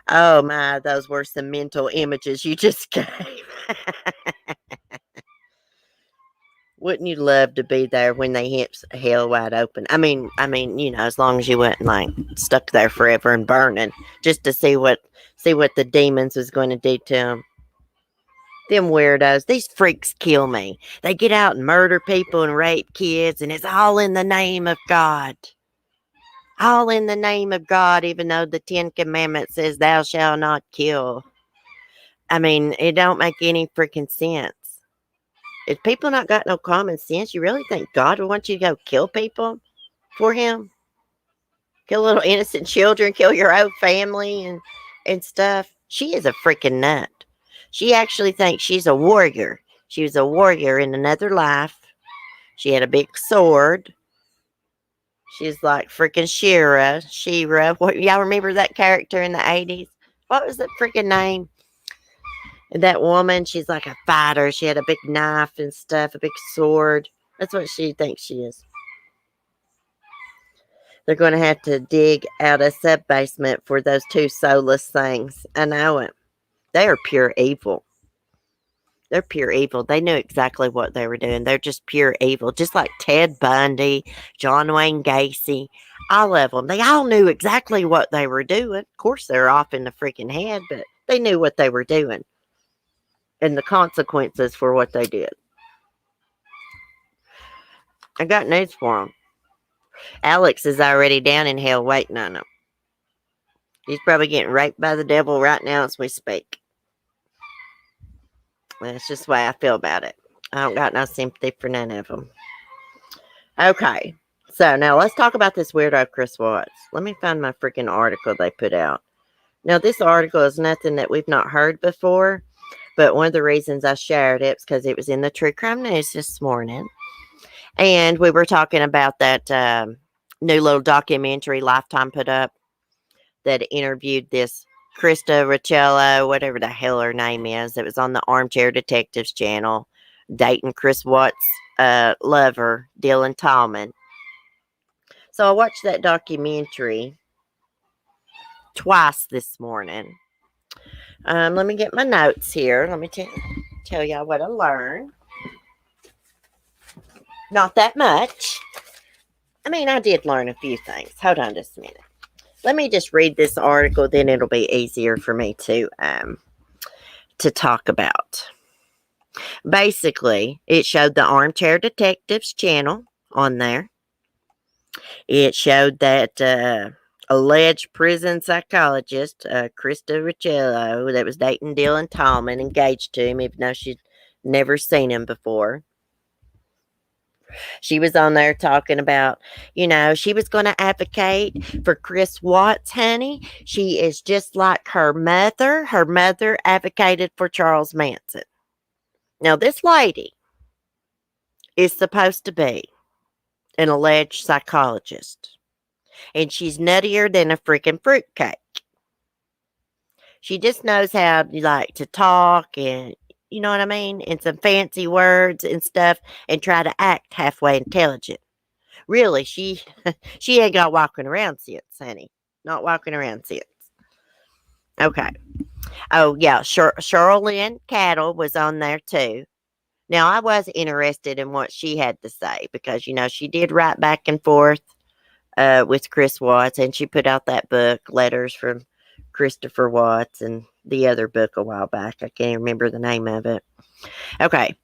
A: Oh my, those were some mental images you just gave. Wouldn't you love to be there when they hit hell wide open? As long as you wasn't like stuck there forever and burning, just to see what the demons was going to do to them. Them weirdos, these freaks kill me. They get out and murder people and rape kids, and it's all in the name of God. All in the name of God, even though the 10 Commandments says thou shalt not kill. It don't make any freaking sense. If people not got no common sense, you really think God would want you to go kill people for him? Kill little innocent children, kill your own family and stuff? She is a freaking nut. She actually thinks she's a warrior. She was a warrior in another life. She had a big sword. She's like freaking Shira. What, y'all remember that character in the 80s? What was that freaking name? And that woman, she's like a fighter. She had a big knife and stuff, a big sword. That's what she thinks she is. They're going to have to dig out a sub basement for those two soulless things. I know it. They are pure evil. They're pure evil. They knew exactly what they were doing. They're just pure evil. Just like Ted Bundy, John Wayne Gacy, all of them. They all knew exactly what they were doing. Of course, they're off in the freaking head, but they knew what they were doing and the consequences for what they did. I got news for them. Alex is already down in hell waiting on them. He's probably getting raped by the devil right now as we speak. That's just the way I feel about it. I don't got no sympathy for none of them. Okay, so now let's talk about this weirdo Chris Watts. Let me find my freaking article they put out. Now, this article is nothing that we've not heard before, but one of the reasons I shared it is because it was in the True Crime News this morning. And we were talking about that new little documentary Lifetime put up that interviewed this Krista Riccello, whatever the hell her name is. It was on the Armchair Detectives channel, dating Chris Watts' lover, Dylan Tallman. So I watched that documentary twice this morning. Let me get my notes here. Let me tell y'all what I learned. Not that much. I did learn a few things. Hold on just a minute. Let me just read this article, then it'll be easier for me to talk about. Basically, it showed the Armchair Detectives channel on there. It showed that alleged prison psychologist, Krista Riccello, that was dating Dylan Tallman, engaged to him, even though she'd never seen him before. She was on there talking about, she was going to advocate for Chris Watts, honey. She is just like her mother. Her mother advocated for Charles Manson. Now, this lady is supposed to be an alleged psychologist, and she's nuttier than a freaking fruitcake. She just knows how to talk and, you know what I mean? And some fancy words and stuff and try to act halfway intelligent. Really, she ain't got walking around sense, honey. Not walking around sense. Okay. Oh, yeah. Cheryl Cattle was on there too. Now, I was interested in what she had to say because, she did write back and forth with Chris Watts, and she put out that book, Letters from Christopher Watts, and the other book a while back. I can't remember the name of it. Okay.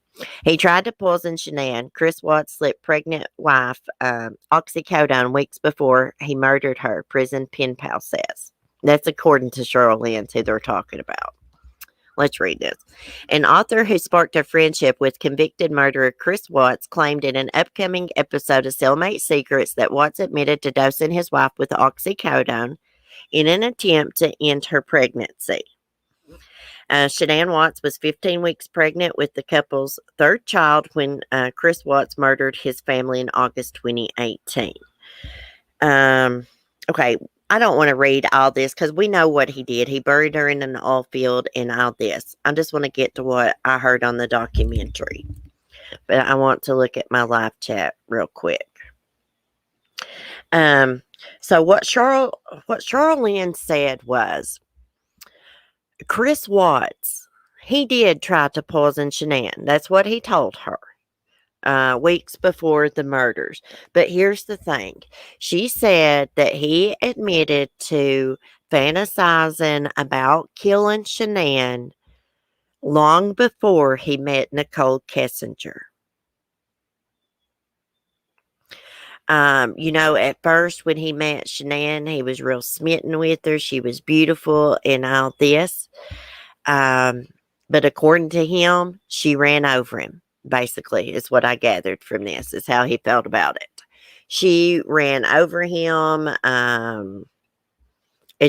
A: He tried to poison Shanann. Chris Watts slipped pregnant wife oxycodone weeks before he murdered her, prison pen pal says. That's according to Cheryl Lynn's, who they're talking about. Let's read this. An author who sparked a friendship with convicted murderer Chris Watts claimed in an upcoming episode of Cellmate Secrets that Watts admitted to dosing his wife with oxycodone in an attempt to end her pregnancy. Shanann Watts was 15 weeks pregnant with the couple's third child when Chris Watts murdered his family in August 2018. Okay, I don't want to read all this because we know what he did. He buried her in an oil field and all this. I just want to get to what I heard on the documentary. But I want to look at my live chat real quick. So what Cheryl Lynn said was, Chris Watts, he did try to poison Shanann. That's what he told her weeks before the murders. But here's the thing. She said that he admitted to fantasizing about killing Shanann long before he met Nicole Kessinger. At first when he met Shanann, he was real smitten with her. She was beautiful and all this. But according to him, she ran over him, basically, is what I gathered from this, is how he felt about it. She ran over him, and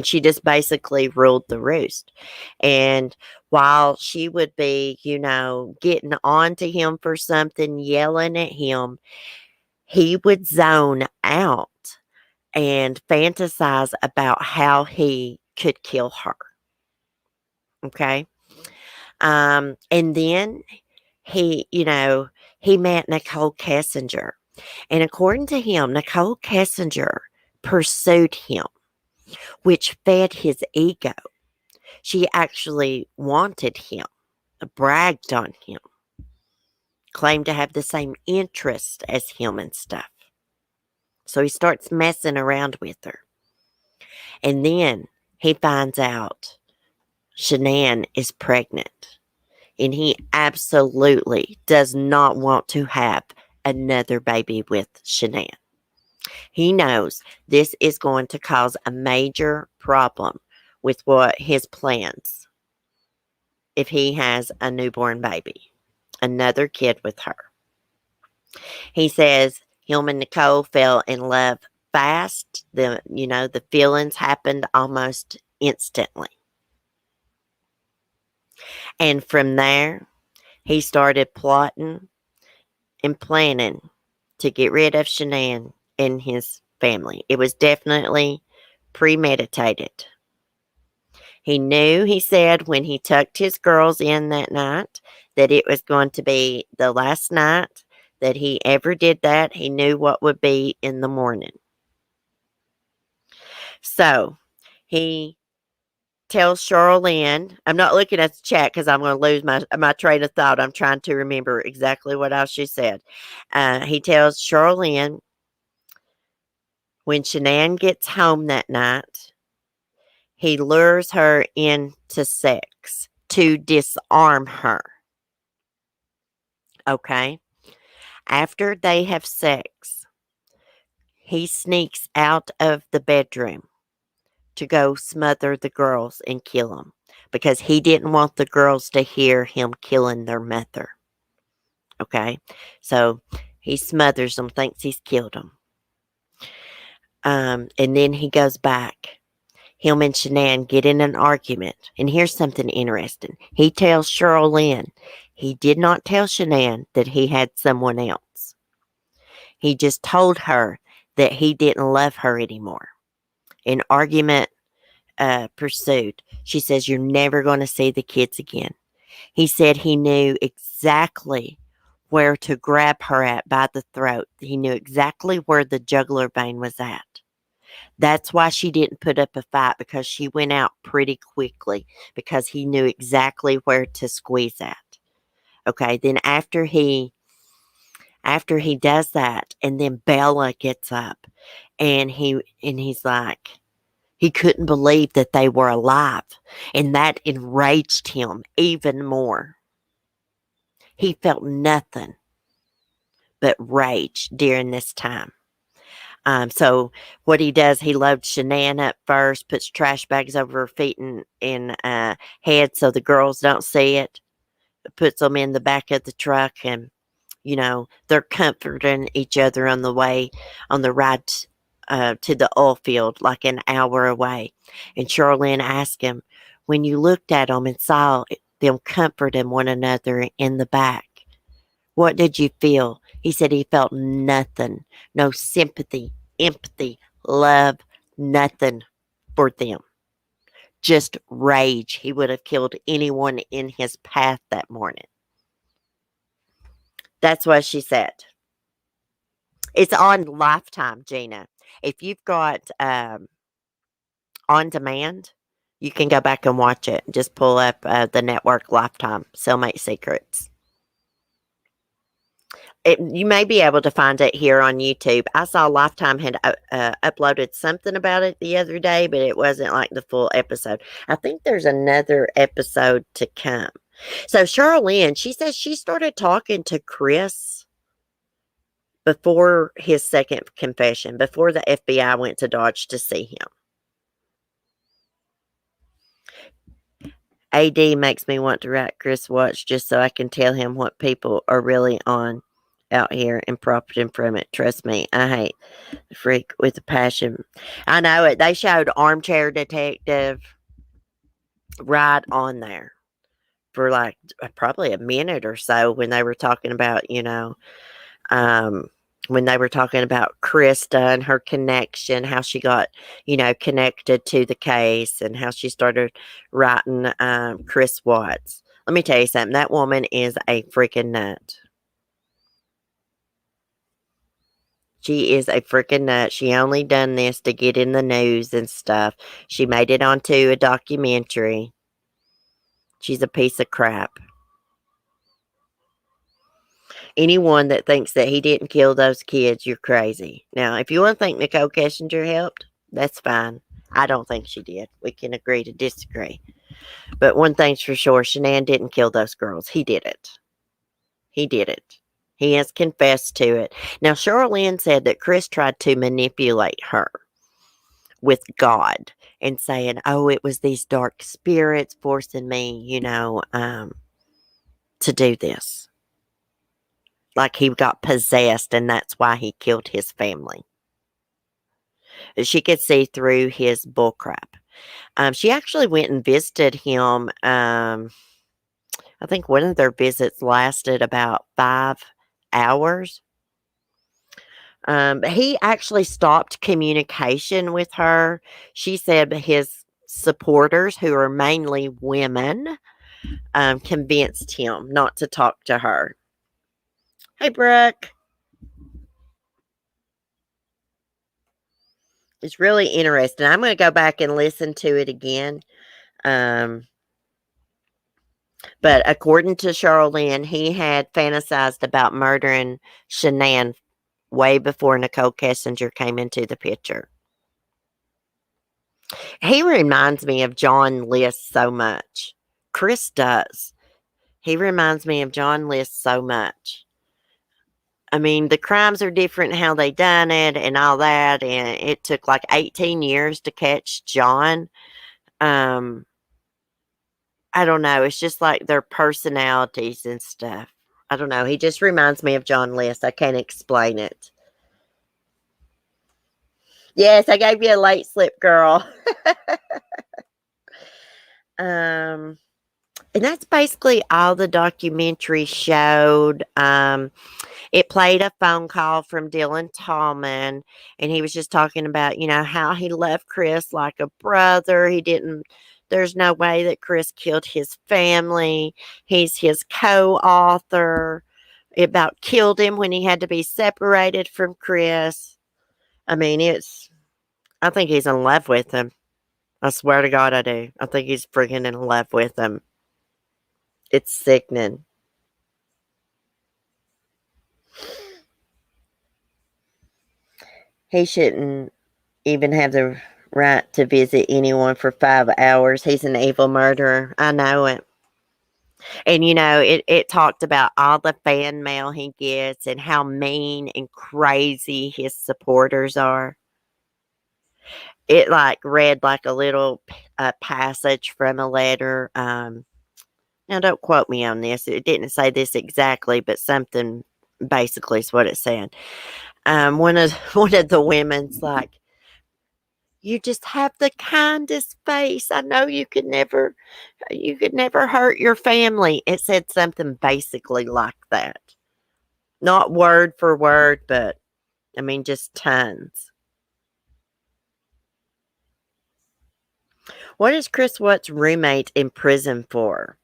A: she just basically ruled the roost. And while she would be, getting on to him for something, yelling at him, he would zone out and fantasize about how he could kill her. Okay? And then he met Nicole Kessinger. And according to him, Nicole Kessinger pursued him, which fed his ego. She actually wanted him, bragged on him, claimed to have the same interest as him and stuff. So he starts messing around with her. And then he finds out Shanann is pregnant. And he absolutely does not want to have another baby with Shanann. He knows this is going to cause a major problem with what his plans if he has a newborn baby, another kid with her. He says him and Nicole fell in love fast. The feelings happened almost instantly. And from there, he started plotting and planning to get rid of Shanann and his family. It was definitely premeditated. He knew, he said, when he tucked his girls in that night, that it was going to be the last night that he ever did that. He knew what would be in the morning. So he tells Cheryl Lynn, I'm not looking at the chat because I'm going to lose my train of thought. I'm trying to remember exactly what else she said. He tells Cheryl Lynn when Shanann gets home that night, he lures her into sex to disarm her. Okay? After they have sex, he sneaks out of the bedroom to go smother the girls and kill them because he didn't want the girls to hear him killing their mother. Okay? So he smothers them, thinks he's killed them. And then he goes back. Him and Shanann get in an argument. And here's something interesting. He tells Cheryl Lynn he did not tell Shanann that he had someone else. He just told her that he didn't love her anymore. An argument pursued. She says, you're never going to see the kids again. He said he knew exactly where to grab her at by the throat. He knew exactly where the jugular vein was at. That's why she didn't put up a fight, because she went out pretty quickly because he knew exactly where to squeeze at. Okay, then after he does that, and then Bella gets up and he's like, he couldn't believe that they were alive, and that enraged him even more. He felt nothing but rage during this time. So what he does, he loads Shanann up first, puts trash bags over her feet and head so the girls don't see it, puts them in the back of the truck, and they're comforting each other on the way, on the ride to the oil field, like an hour away. And Charlene asked him, when you looked at them and saw them comforting one another in the back, what did you feel? He said he felt nothing, no sympathy, empathy, love, nothing for them. Just rage. He would have killed anyone in his path that morning. That's what she said. It's on Lifetime, Gina. If you've got on demand, you can go back and watch it. Just pull up the network Lifetime, Cellmate Secrets. You may be able to find it here on YouTube. I saw Lifetime had uploaded something about it the other day, but it wasn't like the full episode. I think there's another episode to come. So Charlene, she says she started talking to Chris before his second confession, before the FBI went to Dodge to see him. AD makes me want to write Chris Watts just so I can tell him what people are really on out here and profit him from it. Trust me, I hate the freak with a passion. I know it. They showed Armchair Detective right on there for like probably a minute or so when they were talking about, when they were talking about Krista and her connection, how she got, connected to the case and how she started writing Chris Watts. Let me tell you something. That woman is a freaking nut. She is a freaking nut. She only done this to get in the news and stuff. She made it onto a documentary. She's a piece of crap. Anyone that thinks that he didn't kill those kids, you're crazy. Now, if you want to think Nicole Kessinger helped, that's fine. I don't think she did. We can agree to disagree. But one thing's for sure, Shanann didn't kill those girls. He did it. He did it. He has confessed to it. Now, Charlene said that Chris tried to manipulate her with God and saying, oh, it was these dark spirits forcing me, to do this. Like he got possessed and that's why he killed his family. She could see through his bullcrap. She actually went and visited him. I think one of their visits lasted about 5 hours. He actually stopped communication with her. She said his supporters, who are mainly women, convinced him not to talk to her. Hey, Brooke. It's really interesting. I'm going to go back and listen to it again. But according to Charlene, he had fantasized about murdering Shanann way before Nicole Kessinger came into the picture. He reminds me of John List so much. Chris does. He reminds me of John List so much. I mean, the crimes are different, how they done it and all that. And it took like 18 years to catch John. I don't know. It's just like their personalities and stuff. I don't know. He just reminds me of John List. I can't explain it. Yes, I gave you a late slip, girl. And that's basically all the documentary showed. It played a phone call from Dylan Tallman, and he was just talking about, how he loved Chris like a brother. There's no way that Chris killed his family. He's his co-author. It about killed him when he had to be separated from Chris. I mean, I think he's in love with him. I swear to God, I do. I think he's freaking in love with him. It's sickening. He shouldn't even have the right to visit anyone for 5 hours. He's an evil murderer. I know it. And, you know, it talked about all the fan mail he gets and how mean and crazy his supporters are. It, like, read like a little passage from a letter. Now, don't quote me on this. It didn't say this exactly, but something basically is what it said. One of one of the women's like, "You just have the kindest face. I know you could never hurt your family." It said something basically like that. Not word for word, but I mean just tons. What is Chris Watt's roommate in prison for?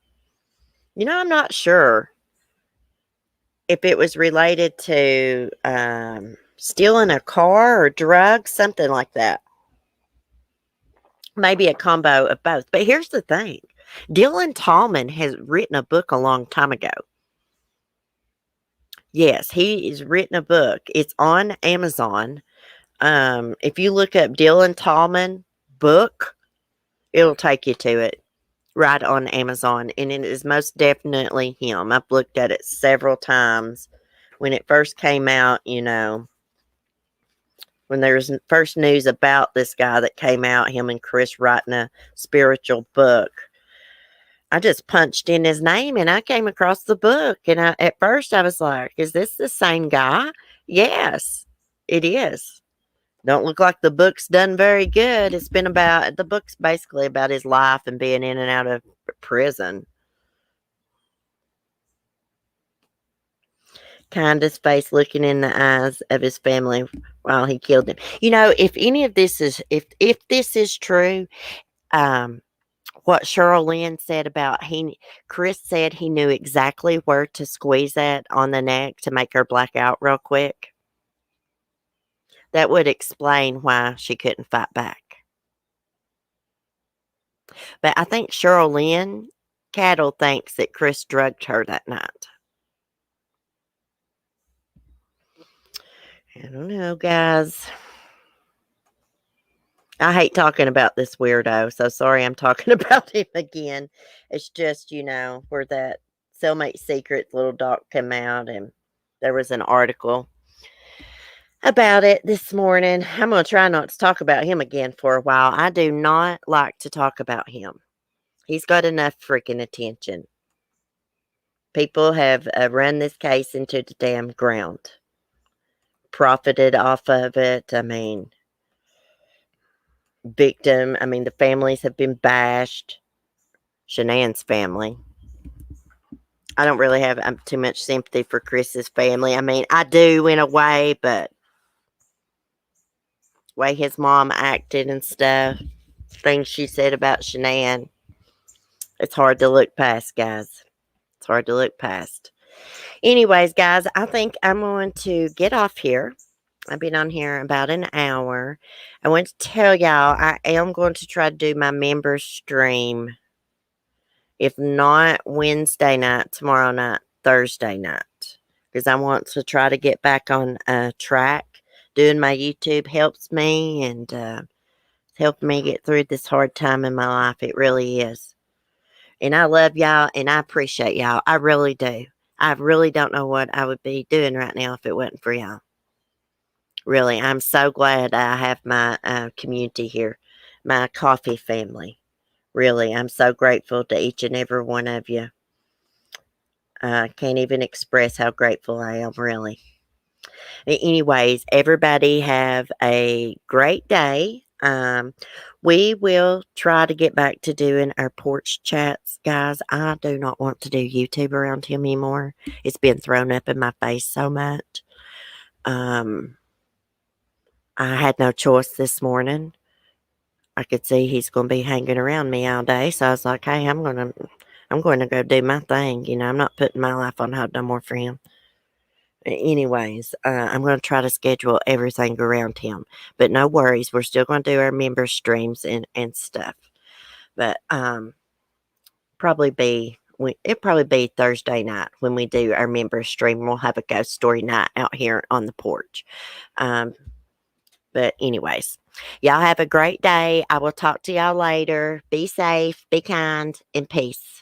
A: You know, I'm not sure if it was related to stealing a car or drugs, something like that. Maybe a combo of both. But here's the thing. Dylan Tallman has written a book a long time ago. Yes, he has written a book. It's on Amazon. If you look up Dylan Tallman book, it'll take you to it right on Amazon. And it is most definitely him. I've looked at it several times. When it first came out, you know, when there was first news about this guy that came out, him and Chris writing a spiritual book, I just punched in his name and I came across the book. And at first I was like, is this the same guy? Yes, it is. Don't look like the book's done very good. It's been about, the book's basically about his life and being in and out of prison. Kindest face looking in the eyes of his family while he killed them. You know, if any of this is, if this is true, what Cheryl Lynn said about Chris said he knew exactly where to squeeze that on the neck to make her black out real quick. That would explain why she couldn't fight back. But I think Cheryl Lynn Cattle thinks that Chris drugged her that night. I don't know, guys. I hate talking about this weirdo, so sorry I'm talking about him again. It's just, you know, where that Cellmate Secrets little doc came out and there was an article about it this morning. I'm going to try not to talk about him again for a while. I do not like to talk about him. He's got enough freaking attention. People have run this case into the damn ground, profited off of it. I mean, the families have been bashed. Shanann's family. I don't really have too much sympathy for Chris's family. I mean, I do in a way, but way his mom acted and stuff, things she said about Shanann, it's hard to look past, guys. It's hard to look past. Anyways, guys, I think I'm going to get off here. I've been on here about an hour. I want to tell y'all I am going to try to do my member stream. If not Wednesday night, tomorrow night, Thursday night. Because I want to try to get back on track. Doing my YouTube helps me and helped me get through this hard time in my life. It really is. And I love y'all and I appreciate y'all. I really do. I really don't know what I would be doing right now if it wasn't for y'all. Really, I'm so glad I have my community here, my coffee family. Really, I'm so grateful to each and every one of you. I can't even express how grateful I am, really. Anyways, everybody have a great day. We will try to get back to doing our porch chats, guys. I do not want to do YouTube around him anymore. It's been thrown up in my face so much. I had no choice this morning. I could see he's going to be hanging around me all day, so I was like, "Hey, I'm going to go do my thing. You know, I'm not putting my life on hold no more for him." Anyways, I'm going to try to schedule everything around him. But no worries, we're still going to do our member streams and stuff. But it'll probably be Thursday night when we do our member stream. We'll have a ghost story night out here on the porch. But anyways, y'all have a great day. I will talk to y'all later. Be safe, be kind, and peace.